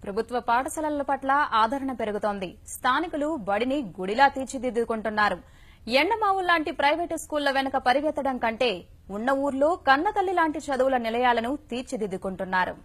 ప్రభుత్వ పాఠశాలల పట్ల ఆదరణ పెరుగుతోంది. స్థానికులు బడిని గుడిలా తీర్చిదిద్దుకుంటున్నారు. ఎండమావుల్లాంటి ప్రైవేటు స్కూళ్ల వెనుక పరిగెత్తడం కంటే ఉన్న ఊర్లో కన్నతల్లి లాంటి చదువుల నిలయాలను తీర్చిదిద్దుకుంటున్నారు.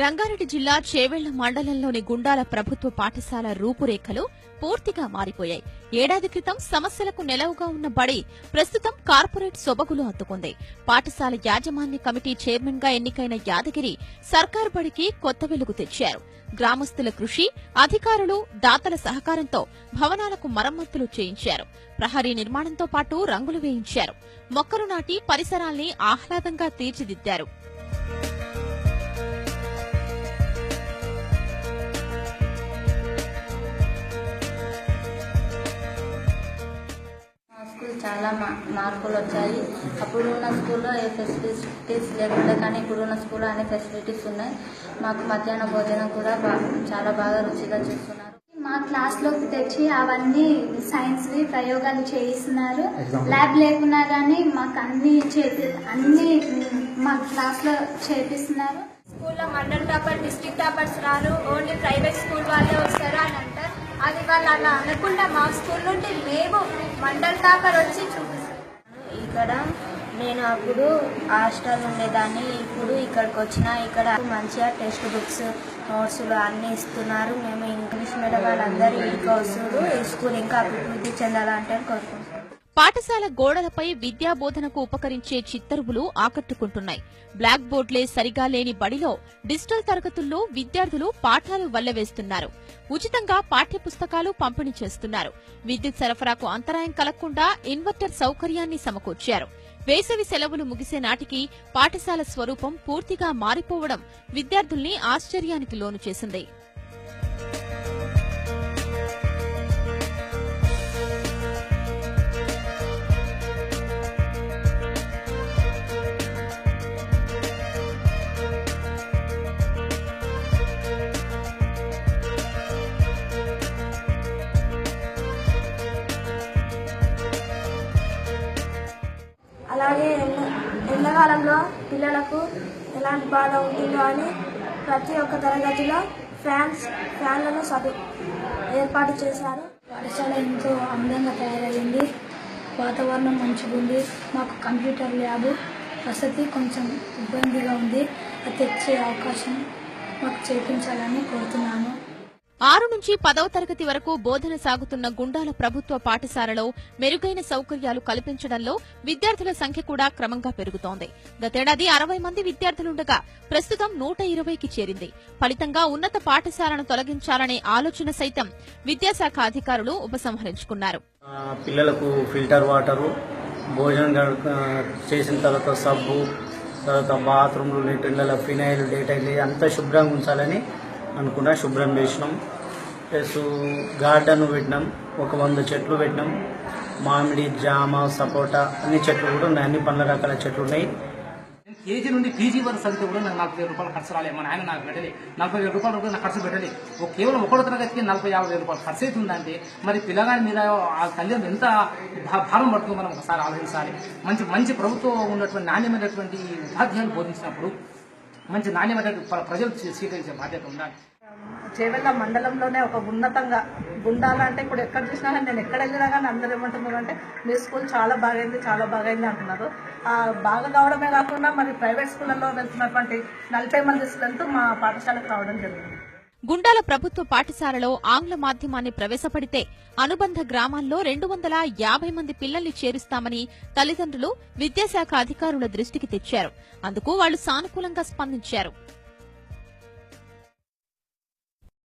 రంగారెడ్డి జిల్లా చేవెళ్ల మండలంలోని గుండాల ప్రభుత్వ పాఠశాల రూపురేఖలు పూర్తిగా మారిపోయాయి. ఏడాది క్రితం సమస్యలకు నెలవుగా ఉన్న బడి ప్రస్తుతం కార్పొరేట్ సొబగులు అందుకుంది. పాఠశాల యాజమాన్య కమిటీ చైర్మన్ గా ఎన్నికైన యాదగిరి సర్కారు బడికి కొత్త వెలుగు తెచ్చారు. గ్రామస్తుల కృషి, అధికారులు, దాతల సహకారంతో భవనాలకు మరమ్మతులు చేయించారు. ప్రహరీ నిర్మాణంతో పాటు రంగులు వేయించారు. మొక్కలు నాటి పరిసరాల్ని ఆహ్లాదంగా తీర్చిదిద్దారు. చాలా మార్పులు వచ్చాయి. అప్పుడు ఉన్న స్కూల్లో ఏ ఫెసిలిటీస్ లేకుండా, కానీ ఇప్పుడున్న స్కూల్లో అన్ని ఫెసిలిటీస్ ఉన్నాయి. మాకు మధ్యాహ్న భోజనం కూడా చాలా బాగా రుచిగా చేస్తున్నారు. మా క్లాస్లోకి తెచ్చి అవన్నీ సైన్స్వి ప్రయోగాలు చేయిస్తున్నారు. ల్యాబ్ లేకున్నా కానీ మాకు అన్ని మా క్లాస్లో చేపిస్తున్నారు. స్కూల్లో మండల్ టాపర్, డిస్ట్రిక్ట్ టాపర్స్ రారు, ఓన్లీ ప్రైవేట్ స్కూల్ వాళ్ళే వస్తారు అని అంటారు. అది వాళ్ళు అలా అనకుండా మా స్కూల్ నుండి మేము మండల్ టాపర్ వచ్చి చూపిస్తాం. ఇక్కడ నేను అప్పుడు హాస్టల్ ఉండేదాన్ని. ఇప్పుడు ఇక్కడికి వచ్చినా ఇక్కడ మంచిగా టెక్స్ట్ బుక్స్, నోట్స్లు అన్నీ ఇస్తున్నారు. మేము ఇంగ్లీష్ మీడియం వాళ్ళందరూ ఇక్కడికి వస్తున్నారు. ఈ స్కూల్ ఇంకా అభివృద్ధి చెందాలంటే కోరుకుంటున్నాం. పాఠశాల గోడలపై విద్యాబోధనకు ఉపకరించే చిత్తరువులు ఆకట్టుకుంటున్నాయి. బ్లాక్ బోర్డులే సరిగా లేని బడిలో డిజిటల్ తరగతుల్లో విద్యార్థులు పాఠాలు వల్లవేస్తున్నారు. ఉచితంగా పాఠ్యపుస్తకాలు పంపిణీ చేస్తున్నారు. విద్యుత్ సరఫరాకు అంతరాయం కలగకుండా ఇన్వర్టర్ సౌకర్యాన్ని సమకూర్చారు. వేసవి సెలవులు ముగిసే నాటికి పాఠశాల స్వరూపం పూర్తిగా మారిపోవడం విద్యార్థుల్ని ఆశ్చర్యానికి లోను చేసింది. అలాగే ఎండాకాలంలో పిల్లలకు ఎలాంటి బాధ ఉంటుందో అని ప్రతి ఒక్క తరగతిలో ఫ్యాన్లను ఏర్పాటు చేశారు. పాఠశాల ఎంతో అందంగా తయారైంది. వాతావరణం మంచిగా ఉంది. మాకు కంప్యూటర్ ల్యాబ్ వసతి కొంచెం ఇబ్బందిగా ఉంది. అది తెచ్చే అవకాశం మాకు చేపించాలని కోరుతున్నాను. 6 నుంచి 10వ తరగతి వరకు బోధన సాగుతున్న గుండాల ప్రభుత్వ పాఠశాలలో మెరుగైన సౌకర్యాలు కల్పించడంలో విద్యార్థుల సంఖ్య కూడా క్రమంగా పెరుగుతోంది. గతేడాది 60 మంది విద్యార్థులుండగా ప్రస్తుతం 120కి చేరింది. ఫలితంగా ఉన్నత పాఠశాలను తొలగించాలనే ఆలోచన సైతం విద్యాశాఖ అధికారులు ఉపసంహరించుకున్నారు. పిల్లలకు ఫిల్టర్ వాటరు, భోజనం చేసిన తర్వాత సబ్బు, తర్వాత బాత్రూమ్లు, లెట్రిన్ల ఫినైల్, డేటైల్ అంతా శుభ్రంగా ఉంచాలని అనుకున్నా. శుభ్రం చేసినాం. ప్లస్ గార్డెన్ పెట్టినాం. ఒక 100 చెట్లు పెట్టినాం. మామిడి, జామ, సపోటా అన్ని చెట్లు కూడా ఉన్నాయి. అన్ని పండ్ల రకాల చెట్లు ఉన్నాయి. కేజీ నుండి పీజీ వరకు చదివితే కూడా నాకు 40,000 రూపాయలు ఖర్చు రాలేదు. మా ఆయన నాకు పెట్టలే 40,000 రూపాయలు నాకు ఖర్చు పెట్టలే. కేవలం ఒకటో తరగతికి 40,000-50,000 రూపాయలు ఖర్చు అవుతుందంటే మరి పిల్లగాని మీద ఆ తల్లిదండ్రులు ఎంత భారం పడుతుందో మనం ఒకసారి ఆలోచించాలి. మంచి ప్రభుత్వం ఉన్నటువంటి నాణ్యమైనటువంటి ఉపాధ్యాయులు బోధించినప్పుడు మంచి నాణ్యమైన ప్రజలు స్వీకరించే బాధ్యత ఉండాలి. చేవెళ్ల మండలంలోనే ఒక ఉన్నతంగా గుండాల అంటే ఇప్పుడు ఎక్కడ చూసినా కానీ నేను ఎక్కడ వెళ్ళినా కానీ అందరూ ఏమంటున్నారు అంటే మీ స్కూల్ చాలా బాగైంది అంటున్నారు. బాగా కావడమే కాకుండా మరి ప్రైవేట్ స్కూళ్ళలో వెళ్తున్నటువంటి 40 మంది స్టూడెంట్స్ మా పాఠశాలకు రావడం జరిగింది. గుండాల ప్రభుత్వ పాఠశాలలో ఆంగ్ల మాధ్యమాన్ని ప్రవేశపెడితే అనుబంధ గ్రామాల్లో 250 మంది పిల్లల్ని చేరుస్తామని తల్లిదండ్రులు విద్యాశాఖ అధికారుల దృష్టికి తెచ్చారు. అందుకు వాళ్లు సానుకూలంగా స్పందించారు.